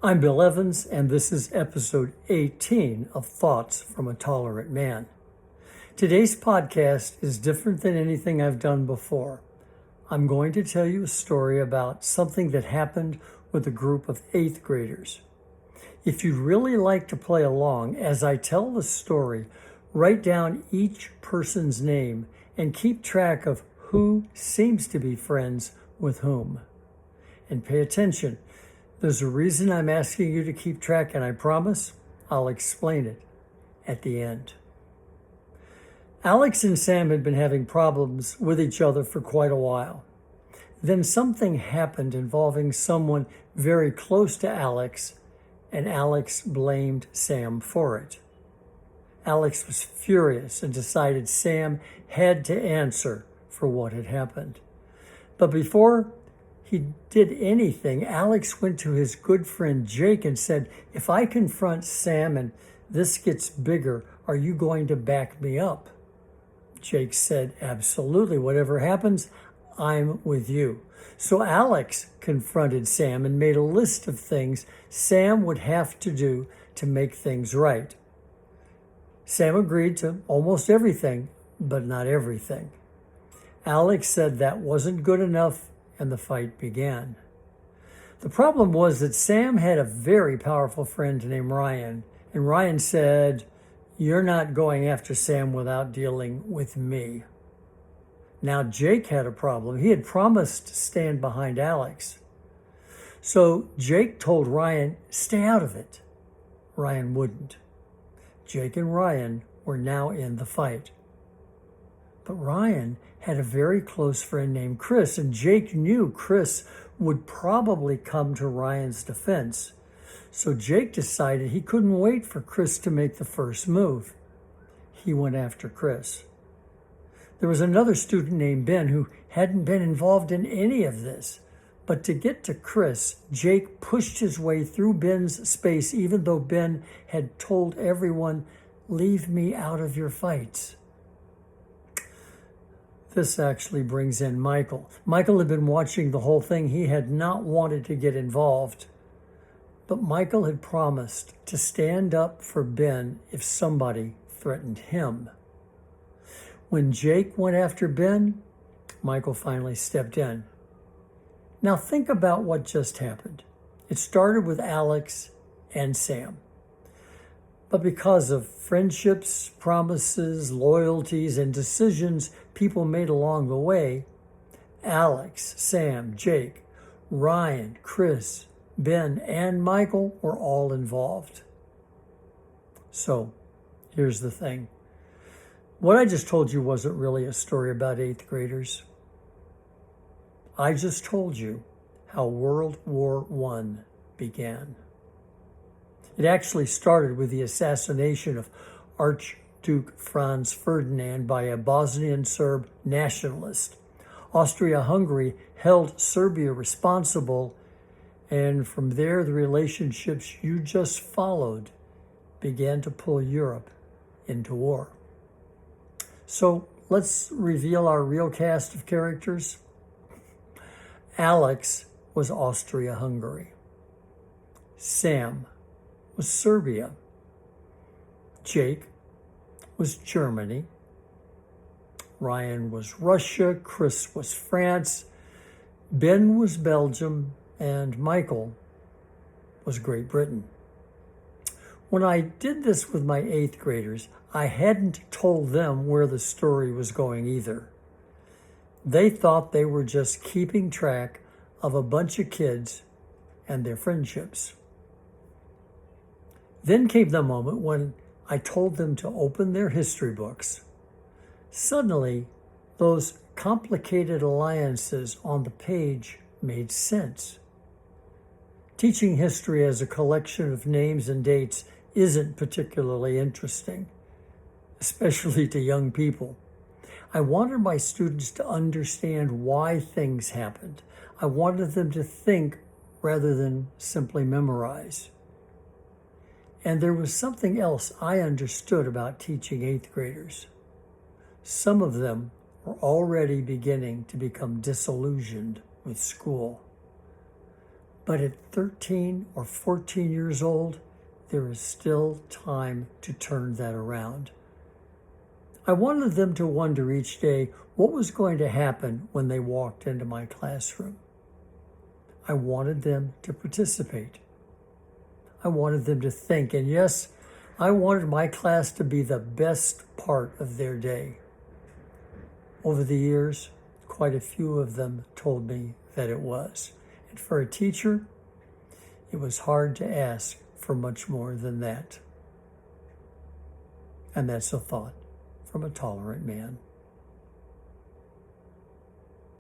I'm Bill Evans, and this is episode 18 of Thoughts from a Tolerant Man. Today's podcast is different than anything I've done before. I'm going to tell you a story about something that happened with a group of 8th graders. If you'd really like to play along as I tell the story, write down each person's name and keep track of who seems to be friends with whom. And pay attention. There's a reason I'm asking you to keep track, and I promise I'll explain it at the end. Alex and Sam had been having problems with each other for quite a while. Then something happened involving someone very close to Alex, and Alex blamed Sam for it. Alex was furious and decided Sam had to answer for what had happened. But before he did anything, Alex went to his good friend Jake and said, "If I confront Sam and this gets bigger, are you going to back me up?" Jake said, "Absolutely. Whatever happens, I'm with you." So Alex confronted Sam and made a list of things Sam would have to do to make things right. Sam agreed to almost everything, but not everything. Alex said that wasn't good enough, and the fight began. The problem was that Sam had a very powerful friend named Ryan, and Ryan said, "You're not going after Sam without dealing with me." Now Jake had a problem. He had promised to stand behind Alex. So Jake told Ryan, "Stay out of it." Ryan wouldn't. Jake and Ryan were now in the fight. But Ryan had a very close friend named Chris, and Jake knew Chris would probably come to Ryan's defense. So Jake decided he couldn't wait for Chris to make the first move. He went after Chris. There was another student named Ben who hadn't been involved in any of this. But to get to Chris, Jake pushed his way through Ben's space, even though Ben had told everyone, "Leave me out of your fights." This actually brings in Michael. Michael had been watching the whole thing. He had not wanted to get involved. But Michael had promised to stand up for Ben if somebody threatened him. When Jake went after Ben, Michael finally stepped in. Now think about what just happened. It started with Alex and Sam. But because of friendships, promises, loyalties, and decisions people made along the way, Alex, Sam, Jake, Ryan, Chris, Ben, and Michael were all involved. So here's the thing. What I just told you wasn't really a story about 8th graders. I just told you how World War I began. It actually started with the assassination of Archduke Franz Ferdinand by a Bosnian Serb nationalist. Austria-Hungary held Serbia responsible, and from there the relationships you just followed began to pull Europe into war. So let's reveal our real cast of characters. Alex was Austria-Hungary. Sam was Serbia. Jake was Germany. Ryan was Russia. Chris was France. Ben was Belgium. And Michael was Great Britain. When I did this with my 8th graders, I hadn't told them where the story was going either. They thought they were just keeping track of a bunch of kids and their friendships. Then came the moment when I told them to open their history books. Suddenly, those complicated alliances on the page made sense. Teaching history as a collection of names and dates isn't particularly interesting, especially to young people. I wanted my students to understand why things happened. I wanted them to think rather than simply memorize. And there was something else I understood about teaching 8th graders. Some of them were already beginning to become disillusioned with school. But at 13 or 14 years old, there is still time to turn that around. I wanted them to wonder each day what was going to happen when they walked into my classroom. I wanted them to participate. I wanted them to think, and yes, I wanted my class to be the best part of their day. Over the years, quite a few of them told me that it was. And for a teacher, it was hard to ask for much more than that. And that's a thought from a tolerant man.